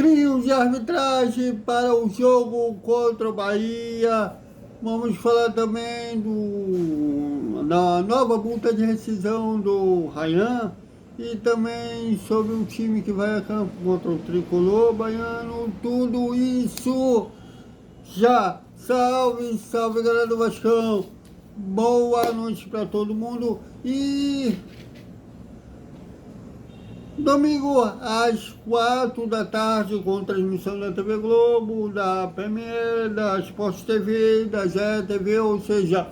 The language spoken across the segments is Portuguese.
trio de arbitragem para o jogo contra o Bahia. Vamos falar também da nova multa de rescisão do Ryan e também sobre o time que vai a campo contra o Tricolor Baiano. Tudo isso já. Salve, salve, galera do Vascão. Boa noite para todo mundo e domingo às 4 da tarde, com transmissão da TV Globo, da Premier, da Sport TV, da Zé TV, ou seja,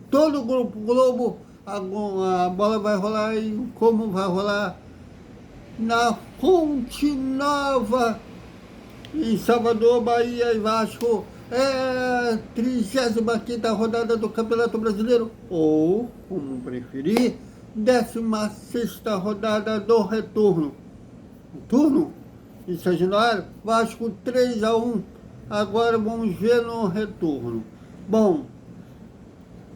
todo o Grupo Globo, a bola vai rolar e como vai rolar na Fonte Nova, em Salvador, Bahia e Vasco. É a 35ª rodada do Campeonato Brasileiro, ou, como preferir, 16ª rodada do retorno. Turno em São Januário, Vasco 3-1. Agora vamos ver no retorno. Bom,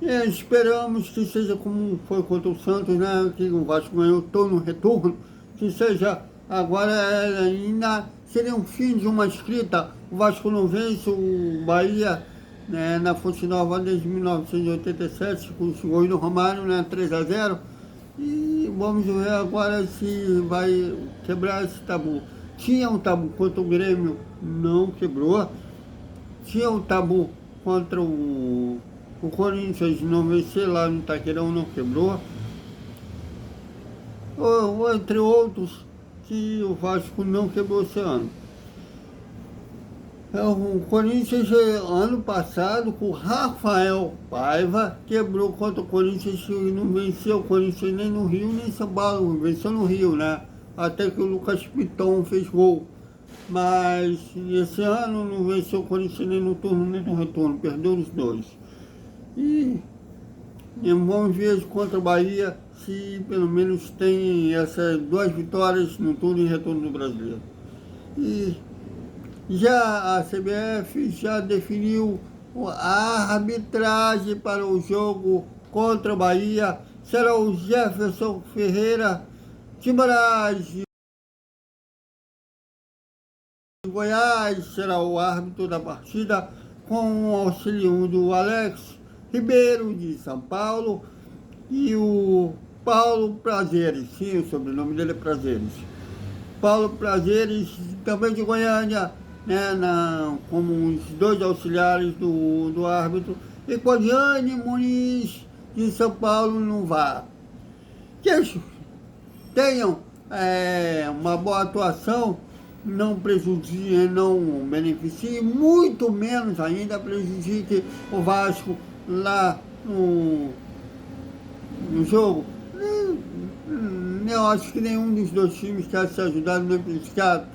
esperamos que seja como foi contra o Santos, né? Que o Vasco ganhou todo no retorno, que seja agora ainda seria um fim de uma escrita. O Vasco não vence o Bahia, né, na Fonte Nova desde 1987, com os gols do Romário, né, 3-0. E vamos ver agora se vai quebrar esse tabu. Tinha um tabu contra o Grêmio, não quebrou. Tinha um tabu contra o Corinthians, não vencer lá no Itaquerão, não quebrou. Ou, entre outros, que o Vasco não quebrou esse ano. O Corinthians, ano passado, com o Rafael Paiva, quebrou contra o Corinthians e não venceu o Corinthians nem no Rio, nem em São Paulo. Venceu no Rio, né? Até que o Lucas Piton fez gol. Mas esse ano não venceu o Corinthians nem no turno, nem no retorno. Perdeu os dois. E vamos ver contra o Bahia se pelo menos tem essas 2 vitórias no turno e retorno do Brasileiro. E já a CBF já definiu a arbitragem para o jogo contra o Bahia. Será o Jefferson Ferreira de Moraes de Goiás, será o árbitro da partida, com o auxílio do Alex Ribeiro de São Paulo e o Paulo Prazeres. Sim, o sobrenome dele é Prazeres. Paulo Prazeres, também de Goiânia, né, como os 2 auxiliares do árbitro, e Codiane Muniz de São Paulo no VAR. Que eles tenham uma boa atuação, não prejudique, não beneficie, muito menos ainda prejudique o Vasco lá no jogo. Eu acho que nenhum dos 2 times quer se ajudar nem prejudicar.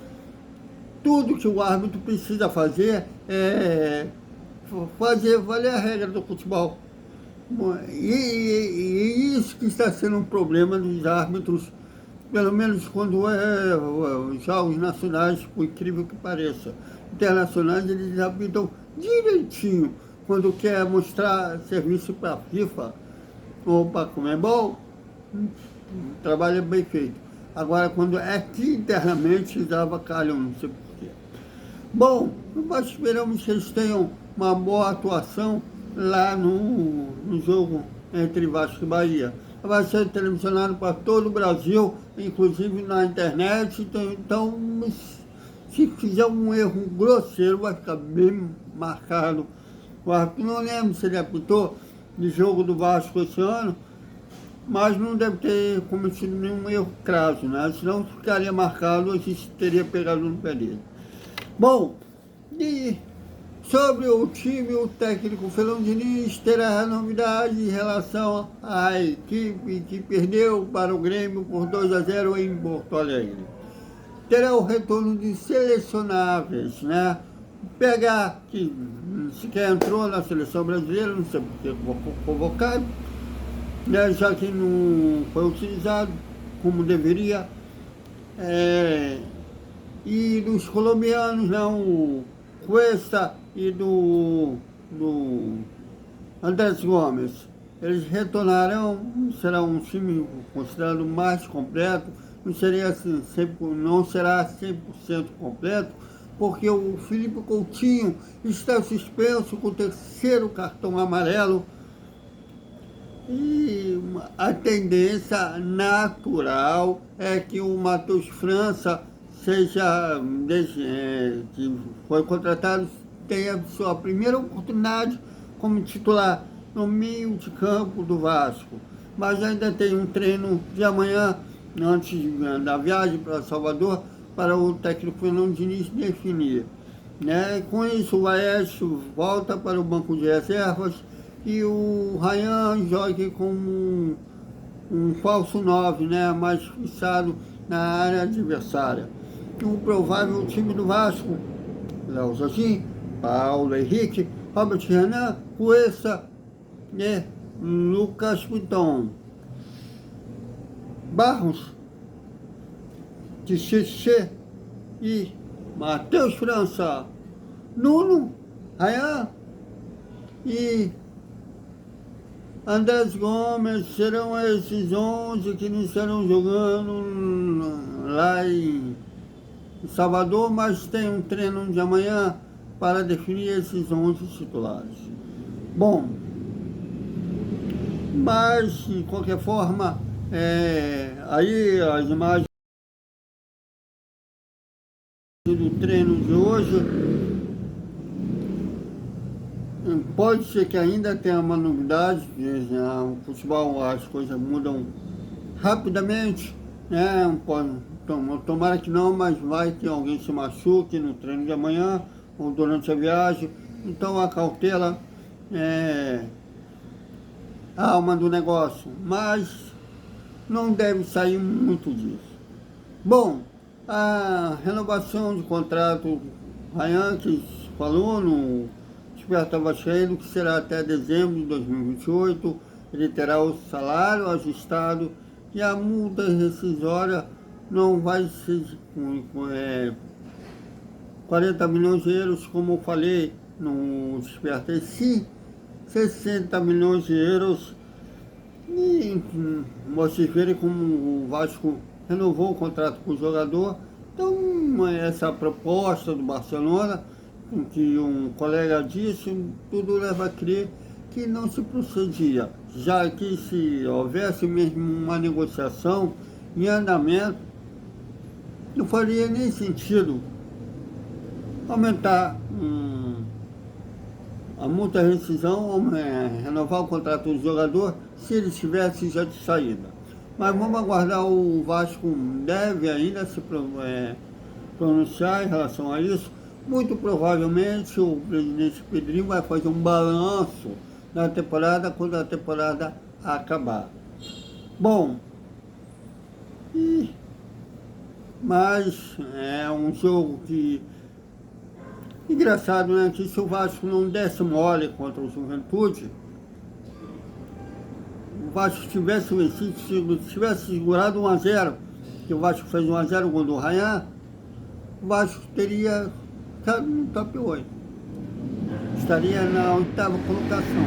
Tudo que o árbitro precisa fazer é fazer valer a regra do futebol. E isso que está sendo um problema dos árbitros, pelo menos quando jogos nacionais, por incrível que pareça. Internacionais, eles apitam direitinho. Quando quer mostrar serviço para a FIFA ou para a Conmebol, o trabalho é bem feito. Agora, quando é aqui internamente, eles avacalham, não sei porquê. Bom, nós esperamos que eles tenham uma boa atuação lá no jogo entre Vasco e Bahia. Vai ser televisionado para todo o Brasil, inclusive na internet. Então, se fizer um erro grosseiro, vai ficar bem marcado. O árbitro, não lembro se ele apitou de jogo do Vasco esse ano, mas não deve ter cometido nenhum erro crasso, né? Senão ficaria marcado, a gente teria pegado no pé dele. Bom, e sobre o time, o técnico Fernando Diniz terá novidade em relação à equipe que perdeu para o Grêmio por 2-0 em Porto Alegre. Terá o retorno de selecionáveis, né? Pegar que sequer entrou na seleção brasileira, não sei porque foi convocado, né? Já que não foi utilizado como deveria. E dos colombianos, né? O Cuesta e do Andrés Gomes. Eles retornarão, será um time considerado mais completo, não seria assim, não será 100% completo, porque o Felipe Coutinho está suspenso com o terceiro cartão amarelo e a tendência natural é que o Matheus França seja, que foi contratado, tenha sua primeira oportunidade como titular no meio de campo do Vasco. Mas ainda tem um treino de amanhã, antes da viagem para Salvador, para o técnico Fernando Diniz definir. Né? Com isso, o Aécio volta para o banco de reservas e o Ryan joga como um falso 9, né? Mais fixado na área adversária. O provável time do Vasco: Léo Jardim, Paulo Henrique, Robert Renan, Cuesta e Lucas Piton. Barros, Tixixe e Matheus França. Nuno, Ryan e Andrés Gomes serão esses 11 que não estarão jogando lá em Salvador, mas tem um treino de amanhã para definir esses 11 titulares. Bom, mas de qualquer forma, aí as imagens do treino de hoje, pode ser que ainda tenha uma novidade, no futebol as coisas mudam rapidamente, né? Tomara que não, mas vai que alguém se machuque no treino de amanhã ou durante a viagem, então a cautela é a alma do negócio, mas não deve sair muito disso. Bom, a renovação de contrato, Ryan que falou no Desperta Vascaíno, que será até dezembro de 2028, ele terá o salário ajustado e a multa rescisória não vai ser 40 milhões de euros, como eu falei no Desperta, e sim 60 milhões de euros. E vocês verem como o Vasco renovou o contrato com o jogador. Então, essa proposta do Barcelona, com que um colega disse, tudo leva a crer que não se procedia, já que se houvesse mesmo uma negociação em andamento, não faria nem sentido aumentar a multa de rescisão, renovar o contrato do jogador, se ele estivesse já de saída. Mas vamos aguardar, o Vasco deve ainda se pronunciar em relação a isso. Muito provavelmente o presidente Pedrinho vai fazer um balanço da temporada quando a temporada acabar. Bom, mas é um jogo que... Engraçado, né? Que se o Vasco não desse mole contra o Juventude, o Vasco tivesse vencido, tivesse segurado 1-0, que o Vasco fez 1-0 o gol do Ryan, o Vasco teria estado no top 8. Estaria na 8ª colocação,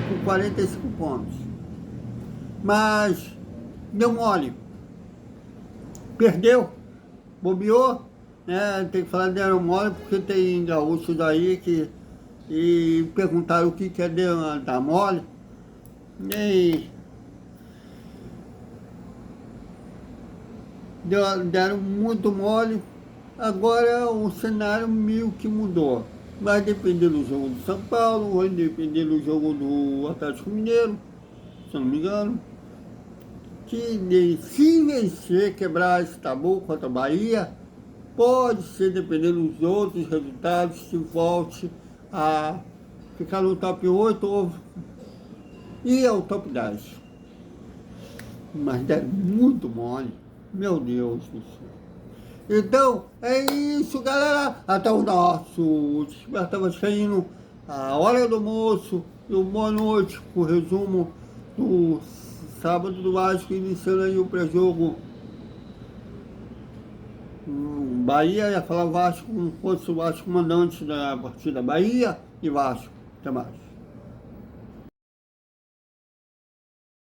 com 45 pontos. Mas deu mole. Perdeu, bobeou. Tem que falar deram mole, porque tem gaúchos aí que perguntaram o que é dar mole. E deram muito mole. Agora o cenário meio que mudou. Vai depender do jogo do São Paulo, vai depender do jogo do Atlético Mineiro, se eu não me engano. Que se vencer, quebrar esse tabu contra a Bahia, pode ser, dependendo dos outros resultados, se volte a ficar no top 8 ou ir ao top 10. Mas deram muito mole, meu Deus do céu. Então, é isso, galera. Até o nosso Desperta Vascaíno, a hora do almoço e o boa noite, com o resumo do sábado do Vasco, iniciando aí o pré-jogo. Bahia, ia falar Vasco como fosse o Vasco mandante da partida. Bahia e Vasco. Até mais.